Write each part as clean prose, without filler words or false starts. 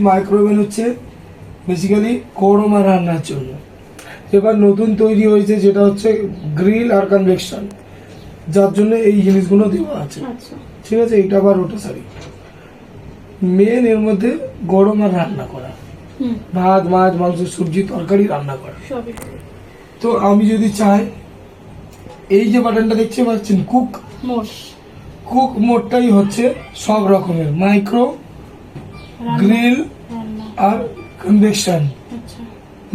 Micro oven হচ্ছে basically korma রান্নার জন্য। এবার নতুন তৈরি হয়েছে যেটা হচ্ছে গ্রিল আর কনভেকশন, যার জন্য এই জিনিসগুলো দেওয়া আছে। ঠিক আছে, এটা আবার রোটাসারি। মেন এর মধ্যে গরম আর রান্না করা, ভাত মাছ মাংস সবজি তরকারি রান্না করা। তো আমি যদি চাই, এই যে বাটনটা দেখতে পাচ্ছেন কুক মোডটাই হচ্ছে সব রকমের মাইক্রো, গ্রিল আর কনভেকশন।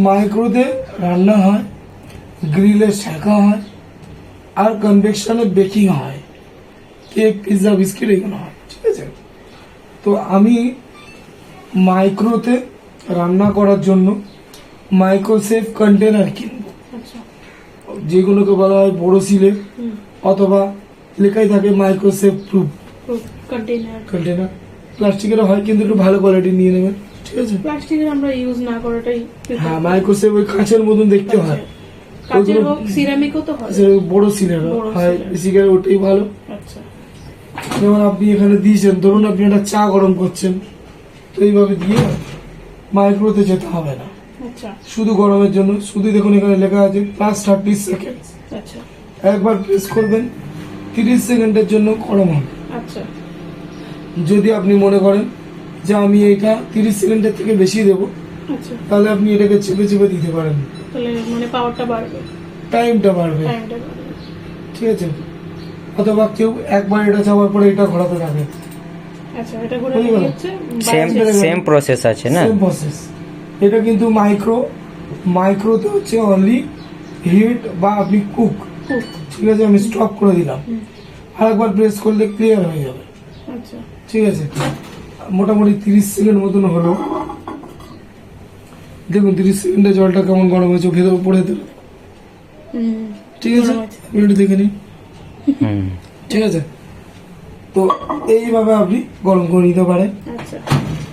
মাইক্রোতে রান্না হয়, গ্রিলে শেখা হয়, আর কনভেকশনে বেকিং হয়, কেক পিৎজা বিস্কিট এগুলো হয়। ঠিক আছে, তো আমি মাইক্রোতে রান্না করার জন্য মাইক্রোসেফ কন্টেনার কিনবো, যেগুলোকে বলা হয় বোরোসিলের, অথবা লেখাই থাকে মাইক্রোসেফ প্রুফ কন্টেনার। প্লাস্টিকের হয়, কিন্তু একটু ভালো কোয়ালিটি নিয়ে নেবেন। ঠিক আছে, প্লাস্টিকের আমরা ইউজ না করাটাই। হ্যাঁ, মাইক্রোসেফ ওই কাঁচের মতন দেখতে হয়, কাঁচের হোক সিরামিকও তো হয়, বোরোসিলের হয় বেসিক্যালি, ওটাই ভালো। আচ্ছা, যেমন আপনি এখানে দিয়েছেন, ধরুন আপনি একটা চা গরম করছেন, তো এইভাবে দিয়ে মাইক্রোতে যেতে হবে না, আচ্ছা, শুধু গরমের জন্য। শুধু দেখুন এখানে লেখা আছে +30 সেকেন্ড। আচ্ছা, একবার প্রেস করবেন, 30 সেকেন্ডের জন্য গরম হবে। আচ্ছা, যদি আপনি মনে করেন যে আমি এটা 30 সেকেন্ডের থেকে বেশি দেবো, আচ্ছা, তাহলে আপনি এটাকে চেপে চেপে দিতে পারেন, তাহলে মানে পাওয়ারটা বাড়বে, টাইমটা বাড়বে। ঠিক আছে, অথবা কেউ একবার এটা চাপার পরে এটা ঘোরাতে থাকে। আচ্ছা, এটা ঘুরে হচ্ছে সেম প্রসেস আছে না? Same process. এটা কিন্তু মাইক্রোতে হচ্ছে অনলি হিট বা আপনি কুক। ঠিক আছে, আমি স্টপ করে দিলাম, আরেকবার প্রেস করলে ক্লিয়ার হয়ে যাবে। আচ্ছা, ঠিক আছে, মোটামুটি 30 সেকেন্ড মতন হলো। দেখুন 30 সেকেন্ডে জলটা কেমন গরম হয়েছে, ভেতর পড়ে দিল। ঠিক আছে, আমি একটু দেখে নিই। ঠিক আছে, তো এইভাবে আপনি গরম করে নিতে পারেন।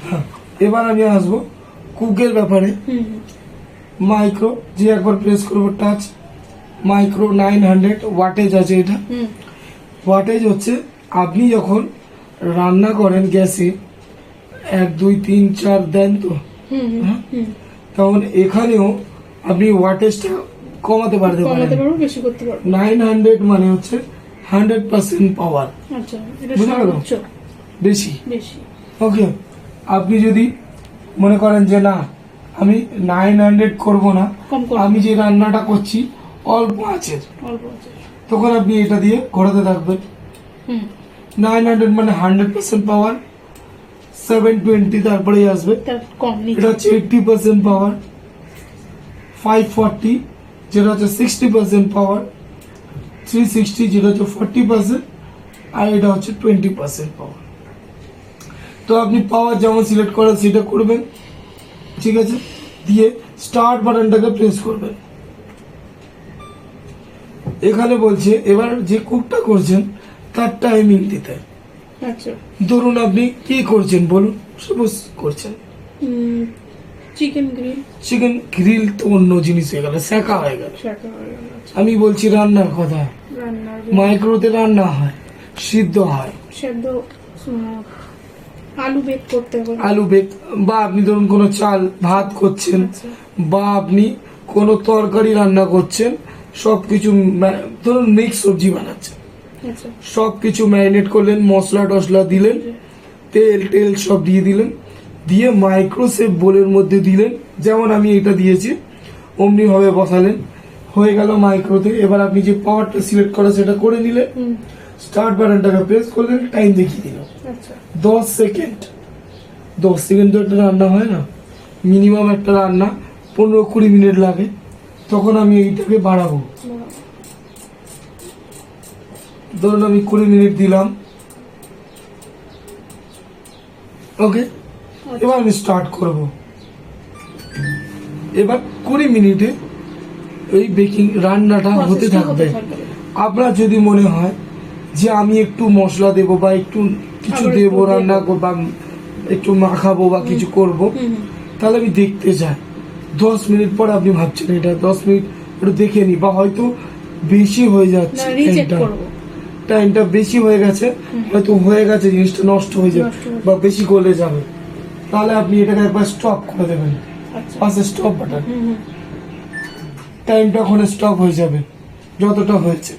হ্যাঁ, এবার আমি আসবো কুকের ব্যাপারে। মাইক্রো, যে একবার প্রেস করবো টাচ, মাইক্রো 900 ওয়াটেজ আছে। এটা ওয়াটেজ হচ্ছে আপনি যখন রান্না করেন গ্যাসে 1 2 3 4 দেন, তো তখন এখানেও আপনি ওয়াটেজটা কমাতে পারতে পারেন, বেশি করতে পারবেন। 900 মানে হচ্ছে 100% পাওয়ার। আচ্ছা, এটা বুঝা গেল? বেশি। ওকে, আপনি যদি মনে করেন যে না আমি 900 করব না, আমি যে রান্নাটা করছি অল্প আঁচের, তখন আপনি এটা দিয়ে ঘোরাতে থাকবেন। 900 মানে 100% পাওয়ার, 720 তারপরে আসবে, এটা হচ্ছে 80% পাওয়ার, 540 যেটা হচ্ছে 60% পাওয়ার, 360 যেটা হচ্ছে 40%, আর এটা হচ্ছে 20% পাওয়ার। তো আপনি পাওয়ার যেমন সিলেক্ট করেন সেটা করবেন। ঠিক আছে, দিয়ে স্টার্ট বাটনটাকে প্রেস করবেন। এখানে বলছে এবার যে কুকটা করছেন তার টাইমিং দিতে। ধরুন আপনি কি করছেন বলুন, সাপোজ করছেন চিকেন গ্রিল, তো অন্য জিনিস হয়ে গেল, শেখা হয়ে গেল। আমি বলছি রান্নার কথা, মাইক্রোতে রান্না হয়, সিদ্ধ হয়, আলু বেক, বা আপনি ধরুন কোনো চাল ভাত করছেন, বা আপনি কোনো তরকারি রান্না করছেন, সবকিছু ধরুন মিক্স সবজি বানাচ্ছেন, সবকিছু ম্যারিনেট করলেন, মশলা টসলা দিলেন, তেল সব দিয়ে দিলেন, দিয়ে মাইক্রোসেফ বোলের মধ্যে দিলেন, যেমন আমি এটা দিয়েছি অমনি ভাবে বসালেন, হয়ে গেল মাইক্রোতে। এবার আপনি যে পাওয়ারটা সিলেক্ট করা সেটা করে নিলেন, স্টার্ট বাটনটাকে প্রেস করলেন, টাইম দেখিয়ে দিল 10 সেকেন্ড। 10 সেকেন্ড তো একটা রান্না হয় না, মিনিমাম একটা রান্না 15-20 মিনিট লাগে। তখন আমি এইটাকে বাড়াবো, ধরুন আমি 20 মিনিট দিলাম। ওকে, এবার আমি স্টার্ট করব। এবার 20 মিনিটে এই বেকিং রান্নাটা হতে থাকবে। আপনার যদি মনে হয় যে আমি একটু মশলা দেবো বা একটু কিছু দেবো, রান্না বা একটু মাখাবো বা কিছু করব, তাহলে আমি দেখতে চাই 10 মিনিট পর আপনি ভাবছেন এটা 10 মিনিট একটু দেখে নি, বা হয়তো বেশি হয়ে যাচ্ছে, টাইমটা বেশি হয়ে গেছে, হয়তো হয়ে গেছে জিনিসটা নষ্ট হয়ে যাবে বা বেশি গলে যাবে, তাহলে আপনি এটাকে একবার স্টপ করে দেবেন, আচ্ছা পাশে স্টপ বাটন, হুম হুম টাইমটা ওখানে স্টপ হয়ে যাবে যতটা হয়েছে।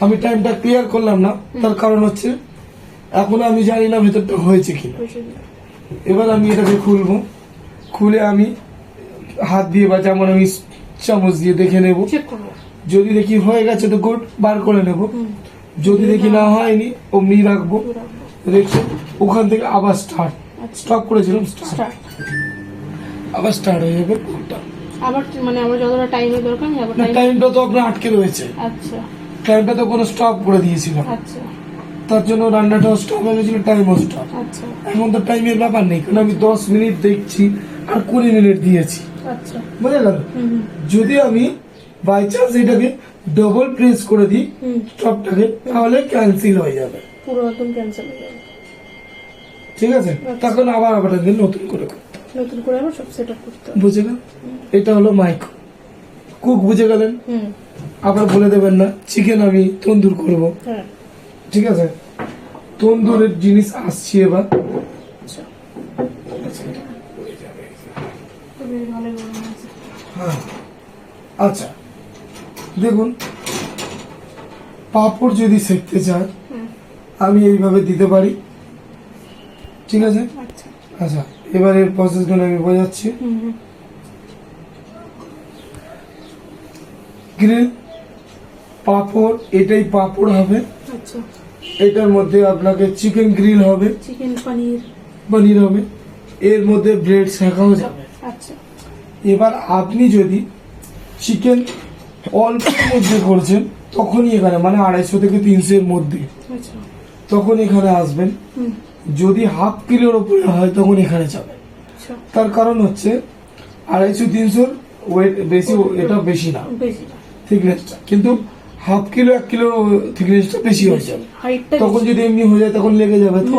আমি টাইমটা ক্লিয়ার করলাম না, তার কারণ হচ্ছে এখন আমি জানি না ভেতরটা হয়েছে কিনা। বুঝে গেলাম। এবার আমি এটাকে খুলবো, খুলে আমি হাত দিয়ে বা যেমন আমি চামচ দিয়ে দেখে নেব। চেক করবো। যদি দেখি হয়ে গেছে তো গুড, বার করে নেব। হুম যদি দেখি না হয়নি অমনি রাখবো। রাখবো। দেখছেন ওখান থেকে আবার স্টার্ট, স্টপ করেছিলাম স্টার্ট, স্টার্ট। আবার স্টার্ট হয়ে যাবে কোনটা। আবার মানে আমার যতটা টাইমের দরকার আমি আবার টাইম। টাইমটা তো আপনার আটকে রয়েছে, আচ্ছা টাইমটা তো কোনো স্টপ করে দিয়েছিলাম, আচ্ছা তার জন্য রান্নাটাও স্টপ হয়ে গেছিল, টাইমও স্টপ। আচ্ছা এখন তো টাইমের ব্যাপার নেই, কারণ আমি 10 মিনিট দেখছি আর 20 মিনিট দিয়েছি, আচ্ছা বুঝে গেল। হুম হুম যদি আমি বাই চান্স এটাকে ডবল প্রেস করে দিই হুম স্টপটাকে, তাহলে ক্যান্সেল হয়ে যাবে, পুরো একদম ক্যান্সেল হয়ে যাবে। ঠিক আছে। তখন আবার আবার একদিন নতুন করে করতে হবে। নতুন করে আবার সব সেট আপ করতে হবে। বুঝে গেল, এটা হলো মাইক্রো কুক, বুঝে গেলেন। হুম আবার বলে দেবেন না চিকেন আমি তন্দুর করব, হ্যাঁ ঠিক আছে। তন্দুরের জিনিস আসছি এবার। আচ্ছা খুবই ভালো গরম আছে। হ্যাঁ আচ্ছা, দেখুন পাঁপড় যদি সেঁকতে চান হুম আমি এইভাবে দিতে পারি, ঠিক আছে। আচ্ছা আচ্ছা এবার এর প্রসেসগুলো আমি বোঝাচ্ছি। হুম হুম গ্রিল পাঁপড়, এটাই পাঁপড় হবে। আচ্ছা এটার মধ্যে আপনাকে চিকেন গ্রিল হবে, চিকেন পনির। পনির হবে, এর মধ্যে ব্রেড শেখাও যাবে। আচ্ছা এবার আপনি যদি চিকেন অল্পের মধ্যে করছেন তখনই এখানে মানে 250 থেকে 300 এর মধ্যে, আচ্ছা তখন এখানে আসবেন। হুম যদি হাফ কিলোর উপরে হয় তখন এখানে যাবেন। আচ্ছা তার কারণ হচ্ছে 250-300 ওয়েট বেশি, এটা বেশি না বেশি না। থিকনেসটা, কিন্তু হাফ কিলো 1 কিলো থিকনেসটা বেশি হয়ে যাবে। হাইটটা তখন যদি এমনি হয়ে যায় তখন লেগে যাবে তো,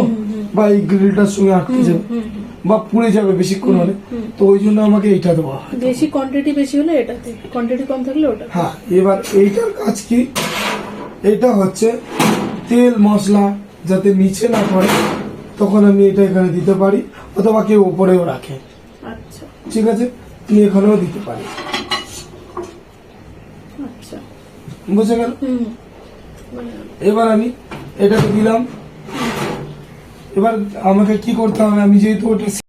বা এই গ্রিলটার সঙ্গে আটকে যাবে হুম হুম বা পুড়ে যাবে বেশিক্ষণ হলে। তো ওই জন্য আমাকে এইটা দেওয়া হয়। বেশি কোয়ান্টিটি বেশি হলে এটাতে, কোয়ান্টিটি কম থাকলে ওটা। হ্যাঁ এবার এইটার কাজ কি, এটা হচ্ছে তেল মশলা যাতে নিচে না পড়ে, তখন আমি এটা এখানে দিতে পারি, অথবা কেউ উপরেও রাখে, আচ্ছা ঠিক আছে। তুমি এখানেও দিতে পারি, আচ্ছা বুঝে গেল। হুম এবার আমি এটাকে দিলাম। এবার আমাকে কি করতে হবে, আমি যেহেতু ওটা